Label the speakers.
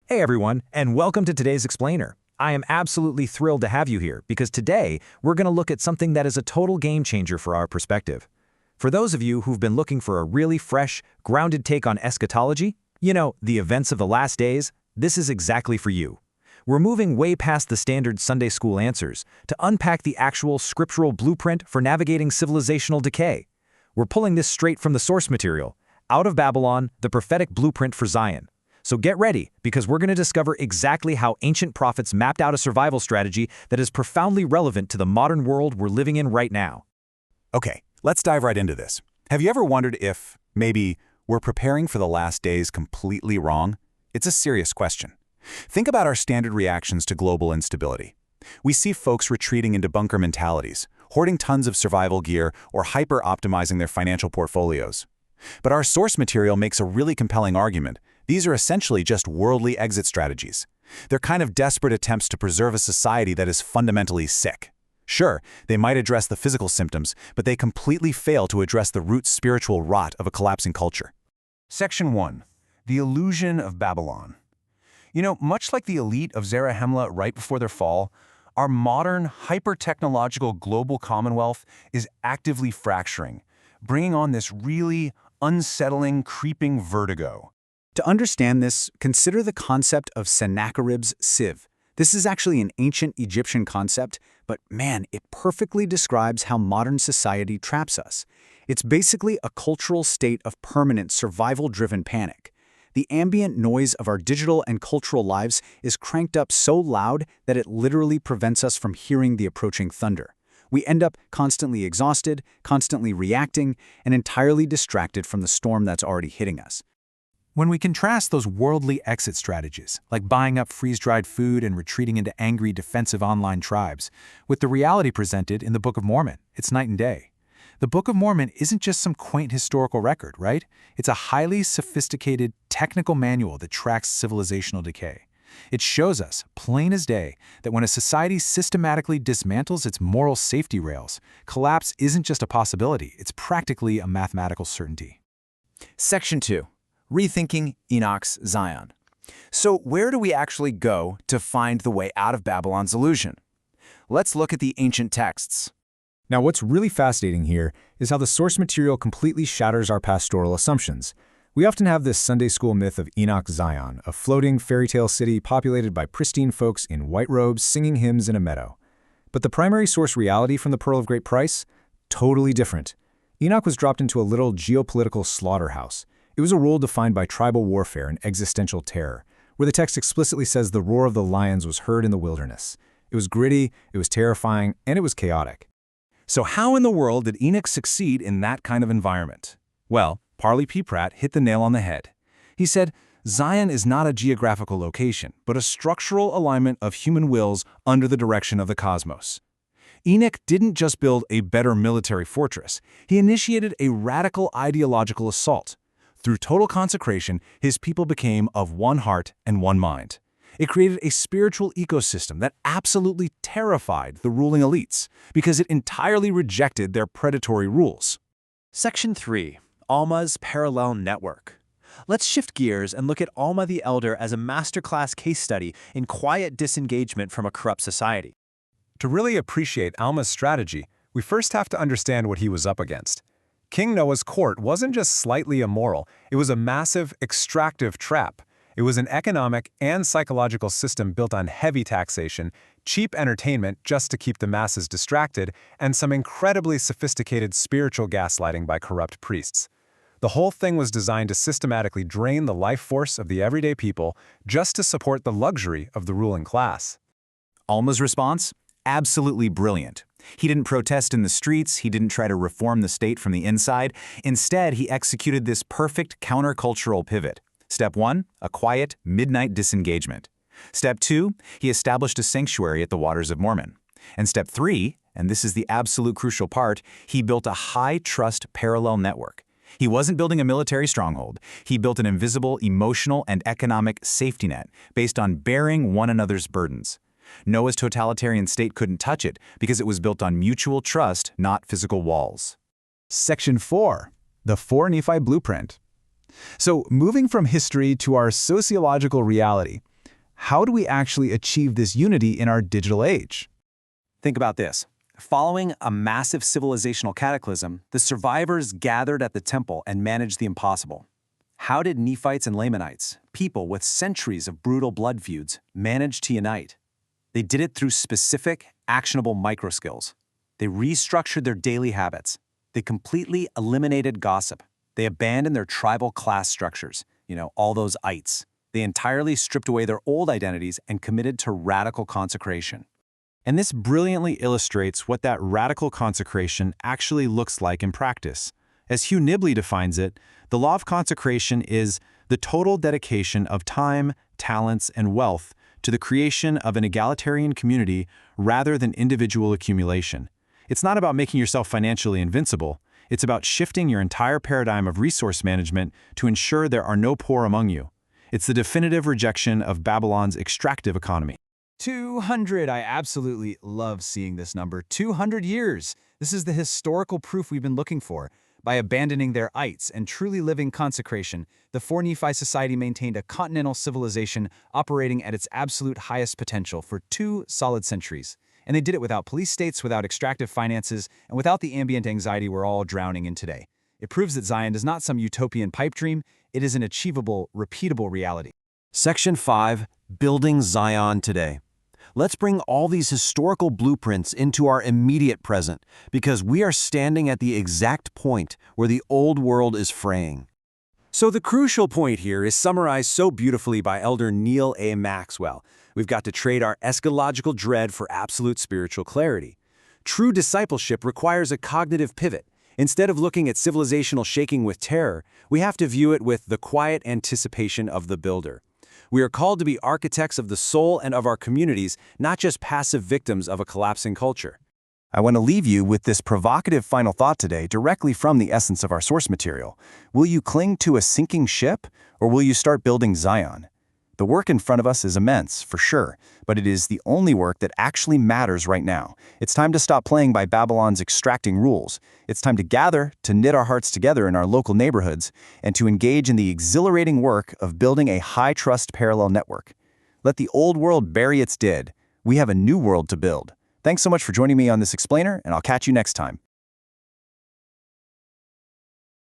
Speaker 1: Hey everyone, and welcome to today's Explainer. I am absolutely thrilled to have you here because today we're going to look at something that is a total game changer for our perspective. For those of you who've been looking for a really fresh, grounded take on eschatology, the events of the last days, this is exactly for you. We're moving way past the standard Sunday school answers to unpack the actual scriptural blueprint for navigating civilizational decay. We're pulling this straight from the source material, Out of Babylon, the Prophetic Blueprint for Zion. So get ready, because we're going to discover exactly how ancient prophets mapped out a survival strategy that is profoundly relevant to the modern world we're living in right now.
Speaker 2: Okay, let's dive right into this. Have you ever wondered if, maybe, we're preparing for the last days completely wrong? It's a serious question. Think about our standard reactions to global instability. We see folks retreating into bunker mentalities, hoarding tons of survival gear, or hyper-optimizing their financial portfolios. But our source material makes a really compelling argument. These are essentially just worldly exit strategies. They're kind of desperate attempts to preserve a society that is fundamentally sick. Sure, they might address the physical symptoms, but they completely fail to address the root spiritual rot of a collapsing culture.
Speaker 3: Section 1. The Illusion of Babylon. Much like the elite of Zarahemla right before their fall, our modern, hyper-technological global commonwealth is actively fracturing, bringing on this really unsettling, creeping vertigo.
Speaker 2: To understand this, consider the concept of Sennacherib's sieve. This is actually an ancient Egyptian concept, but man, it perfectly describes how modern society traps us. It's basically a cultural state of permanent survival-driven panic. The ambient noise of our digital and cultural lives is cranked up so loud that it literally prevents us from hearing the approaching thunder. We end up constantly exhausted, constantly reacting, and entirely distracted from the storm that's already hitting us.
Speaker 1: When we contrast those worldly exit strategies, like buying up freeze-dried food and retreating into angry defensive online tribes, with the reality presented in the Book of Mormon, it's night and day. The Book of Mormon isn't just some quaint historical record, right? It's a highly sophisticated technical manual that tracks civilizational decay. It shows us, plain as day, that when a society systematically dismantles its moral safety rails, collapse isn't just a possibility, it's practically a mathematical certainty.
Speaker 4: Section 2. Rethinking Enoch's Zion. So where do we actually go to find the way out of Babylon's illusion? Let's look at the ancient texts.
Speaker 5: Now, what's really fascinating here is how the source material completely shatters our pastoral assumptions. We often have this Sunday school myth of Enoch's Zion, a floating fairy tale city populated by pristine folks in white robes singing hymns in a meadow. But the primary source reality from the Pearl of Great Price? Totally different. Enoch was dropped into a little geopolitical slaughterhouse. It was a role defined by tribal warfare and existential terror, where the text explicitly says the roar of the lions was heard in the wilderness. It was gritty, it was terrifying, and it was chaotic.
Speaker 3: So how in the world did Enoch succeed in that kind of environment? Well, Parley P. Pratt hit the nail on the head. He said, Zion is not a geographical location, but a structural alignment of human wills under the direction of the cosmos. Enoch didn't just build a better military fortress, he initiated a radical ideological assault. Through total consecration, his people became of one heart and one mind. It created a spiritual ecosystem that absolutely terrified the ruling elites because it entirely rejected their predatory rules.
Speaker 4: Section 3. Alma's Parallel Network. Let's shift gears and look at Alma the Elder as a masterclass case study in quiet disengagement from a corrupt society.
Speaker 6: To really appreciate Alma's strategy, we first have to understand what he was up against. King Noah's court wasn't just slightly immoral, it was a massive, extractive trap. It was an economic and psychological system built on heavy taxation, cheap entertainment just to keep the masses distracted, and some incredibly sophisticated spiritual gaslighting by corrupt priests. The whole thing was designed to systematically drain the life force of the everyday people just to support the luxury of the ruling class.
Speaker 2: Alma's response? Absolutely brilliant. He didn't protest in the streets, he didn't try to reform the state from the inside. Instead, he executed this perfect countercultural pivot. Step 1, a quiet, midnight disengagement. Step 2, he established a sanctuary at the Waters of Mormon. And Step 3, and this is the absolute crucial part, he built a high-trust parallel network. He wasn't building a military stronghold. He built an invisible, emotional, and economic safety net based on bearing one another's burdens. Noah's totalitarian state couldn't touch it because it was built on mutual trust, not physical walls.
Speaker 5: Section 4. The 4 Nephi Blueprint. So, moving from history to our sociological reality, how do we actually achieve this unity in our digital age?
Speaker 2: Think about this. Following a massive civilizational cataclysm, the survivors gathered at the temple and managed the impossible. How did Nephites and Lamanites, people with centuries of brutal blood feuds, manage to unite? They did it through specific, actionable microskills. They restructured their daily habits. They completely eliminated gossip. They abandoned their tribal class structures, all those ites. They entirely stripped away their old identities and committed to radical consecration.
Speaker 3: And this brilliantly illustrates what that radical consecration actually looks like in practice. As Hugh Nibley defines it, the law of consecration is the total dedication of time, talents, and wealth to the creation of an egalitarian community rather than individual accumulation. It's not about making yourself financially invincible. It's about shifting your entire paradigm of resource management to ensure there are no poor among you. It's the definitive rejection of Babylon's extractive economy.
Speaker 4: 200. I absolutely love seeing this number. 200 years. This is the historical proof we've been looking for. By abandoning their ites and truly living consecration, the 4 Nephi society maintained a continental civilization operating at its absolute highest potential for 2 solid centuries. And they did it without police states, without extractive finances, and without the ambient anxiety we're all drowning in today. It proves that Zion is not some utopian pipe dream. It is an achievable, repeatable reality.
Speaker 7: Section 5, Building Zion Today. Let's bring all these historical blueprints into our immediate present, because we are standing at the exact point where the old world is fraying. So the crucial point here is summarized so beautifully by Elder Neil A. Maxwell. We've got to trade our eschatological dread for absolute spiritual clarity. True discipleship requires a cognitive pivot. Instead of looking at civilizational shaking with terror, we have to view it with the quiet anticipation of the builder. We are called to be architects of the soul and of our communities, not just passive victims of a collapsing culture.
Speaker 2: I want to leave you with this provocative final thought today directly from the essence of our source material. Will you cling to a sinking ship, or will you start building Zion? The work in front of us is immense, for sure, but it is the only work that actually matters right now. It's time to stop playing by Babylon's extracting rules. It's time to gather, to knit our hearts together in our local neighborhoods, and to engage in the exhilarating work of building a high-trust parallel network. Let the old world bury its dead. We have a new world to build. Thanks so much for joining me on this explainer, and I'll catch you next time.